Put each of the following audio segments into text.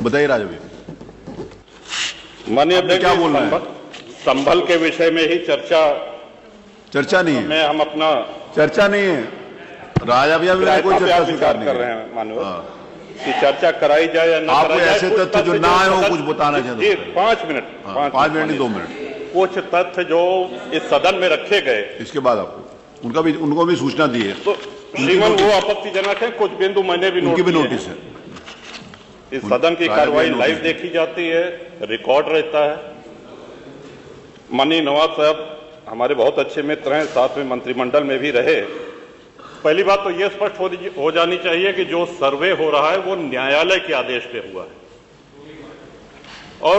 बताइए राजा भाई, माननीय अध्यक्ष, क्या बोलना है? संभल के विषय में ही चर्चा नहीं है, में हम अपना चर्चा नहीं है राजा भैया, मैंने कोई चर्चा स्वीकार नहीं कर रहे हैं माननीय कि चर्चा कराई जाए या ना कराई जाए। ऐसे तथ्य जो ना आए हो कुछ बताना चाहते हैं? 5 मिनट, 5 मिनट नहीं 2 मिनट। कुछ तथ्य जो इस सदन में रखे गए, इसके बाद आपको उनको भी सूचना दी है, तो श्रीमान वो आपत्तिजनक है। कुछ बिंदु मैंने भी नोटिस है। इस सदन की कार्रवाई लाइव देखी जाती है, रिकॉर्ड रहता है। माननीय नवाब साहब हमारे बहुत अच्छे मित्र हैं, साथ में मंत्रिमंडल में भी रहे। पहली बात तो यह स्पष्ट हो जानी चाहिए कि जो सर्वे हो रहा है वो न्यायालय के आदेश पे हुआ है, और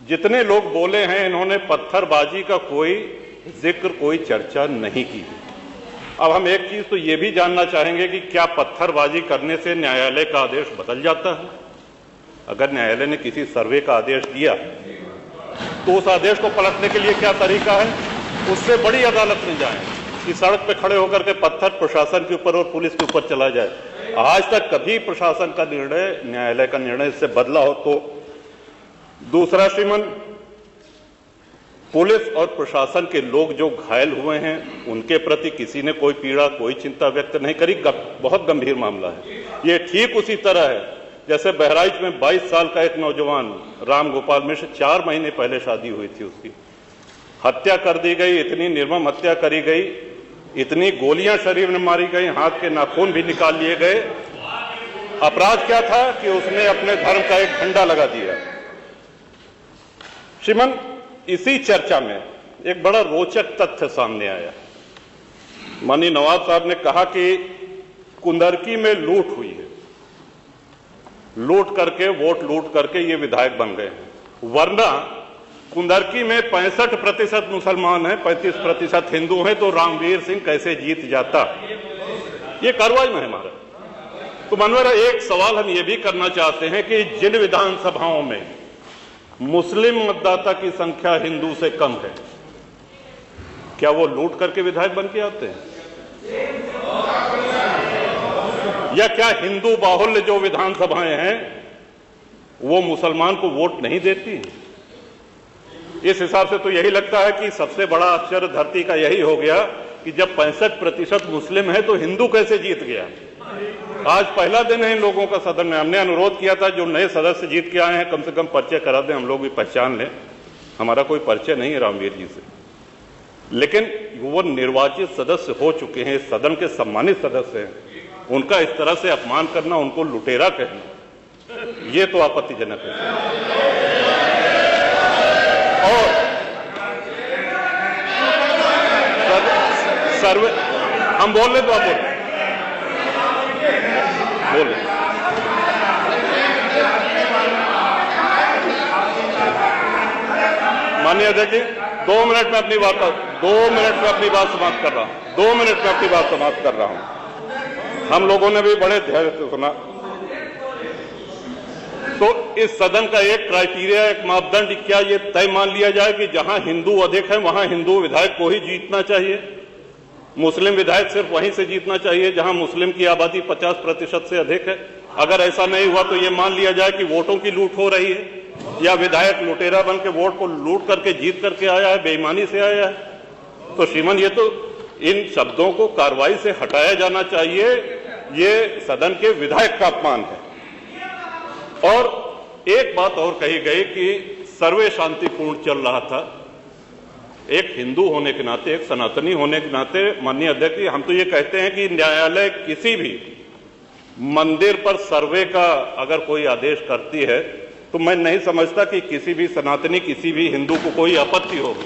जितने लोग बोले हैं इन्होंने पत्थरबाजी का कोई जिक्र, कोई चर्चा नहीं की। अब हम एक चीज तो ये भी जानना चाहेंगे कि क्या पत्थरबाजी करने से न्यायालय का आदेश बदल जाता है? अगर न्यायालय ने किसी सर्वे का आदेश दिया तो उस आदेश को पलटने के लिए क्या तरीका है? उससे बड़ी अदालत में जाएं कि सड़क पे खड़े होकर के पत्थर प्रशासन के ऊपर और पुलिस के ऊपर चला जाए। आज तक कभी प्रशासन का निर्णय, न्यायालय का निर्णय इससे बदला हो? तो दूसरा श्रीमान, पुलिस और प्रशासन के लोग जो घायल हुए हैं उनके प्रति किसी ने कोई पीड़ा, कोई चिंता व्यक्त नहीं करी। बहुत गंभीर मामला है ये। ठीक उसी तरह है जैसे बहराइच में 22 साल का एक नौजवान राम गोपाल मिश्र, 4 महीने पहले शादी हुई थी, उसकी हत्या कर दी गई। इतनी निर्मम हत्या करी गई, इतनी गोलियां शरीर में मारी गई, हाथ के नाखून भी निकाल लिए गए। अपराध क्या था कि उसने अपने धर्म का एक झंडा लगा दिया। श्रीमान, इसी चर्चा में एक बड़ा रोचक तथ्य सामने आया। माननीय नवाब साहब ने कहा कि कुंदरकी में लूट हुई है, लूट करके, वोट लूट करके ये विधायक बन गए हैं, वरना कुंदरकी में 65% मुसलमान हैं, 35% हिंदू हैं, तो रामवीर सिंह कैसे जीत जाता? ये कार्रवाई में है हमारा। तो माननीय, एक सवाल हम ये भी करना चाहते हैं कि जिन विधानसभाओं में मुस्लिम मतदाता की संख्या हिंदू से कम है, क्या वो लूट करके विधायक बन के आते हैं? या क्या हिंदू बाहुल्य जो विधानसभाएं हैं वो मुसलमान को वोट नहीं देती? इस हिसाब से तो यही लगता है कि सबसे बड़ा आश्चर्य धरती का यही हो गया कि जब 65% मुस्लिम है तो हिंदू कैसे जीत गया? आज पहला दिन है इन लोगों का सदन में। हमने अनुरोध किया था जो नए सदस्य जीत के आए हैं कम से कम परिचय करा दें, हम लोग भी पहचान लें। हमारा कोई परिचय नहीं है रामवीर जी से, लेकिन वो निर्वाचित सदस्य हो चुके हैं, सदन के सम्मानित सदस्य हैं, उनका इस तरह से अपमान करना, उनको लुटेरा कहना, ये तो आपत्तिजनक है। और सर्वे हम बोल रहे तो आप बोले। माननीय अध्यक्ष जी, 2 मिनट में अपनी बात समाप्त कर रहा हूं। 2 मिनट में अपनी बात समाप्त कर रहा हूं। हम लोगों ने भी बड़े धैर्य से सुना। तो इस सदन का एक क्राइटेरिया, एक मापदंड क्या ये तय मान लिया जाए कि जहां हिंदू अधिक है वहां हिंदू विधायक को ही जीतना चाहिए, मुस्लिम विधायक सिर्फ वहीं से जीतना चाहिए जहां मुस्लिम की आबादी 50% से अधिक है? अगर ऐसा नहीं हुआ तो ये मान लिया जाए कि वोटों की लूट हो रही है, या विधायक लुटेरा बन के वोट को लूट करके जीत करके आया है, बेईमानी से आया है? तो श्रीमान, ये तो इन शब्दों को कार्रवाई से हटाया जाना चाहिए। ये सदन के विधायक का अपमान है। और एक बात और कही गई कि सर्वे शांतिपूर्ण चल रहा था। एक हिंदू होने के नाते, एक सनातनी होने के नाते माननीय अध्यक्ष जी, हम तो ये कहते हैं कि न्यायालय किसी भी मंदिर पर सर्वे का अगर कोई आदेश करती है तो मैं नहीं समझता कि किसी भी सनातनी, किसी भी हिंदू को कोई आपत्ति होगी।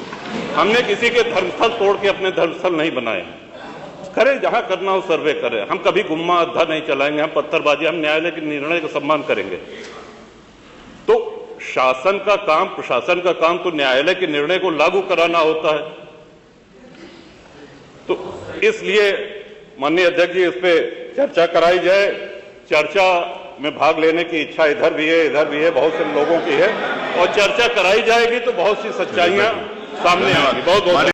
हमने किसी के धर्मस्थल तोड़ के अपने धर्मस्थल नहीं बनाए। करें जहां करना हो सर्वे करें, हम कभी गुम्मा अद्धा नहीं चलाएंगे, हम पत्थरबाजी, हम न्यायालय के निर्णय का सम्मान करेंगे। तो शासन का काम, प्रशासन का काम तो न्यायालय के निर्णय को लागू कराना होता है। तो इसलिए माननीय अध्यक्ष जी, इस पे चर्चा कराई जाए। चर्चा में भाग लेने की इच्छा इधर भी है, इधर भी है, बहुत से लोगों की है, और चर्चा कराई जाएगी तो बहुत सी सच्चाइयां सामने आएंगी। बहुत बहुत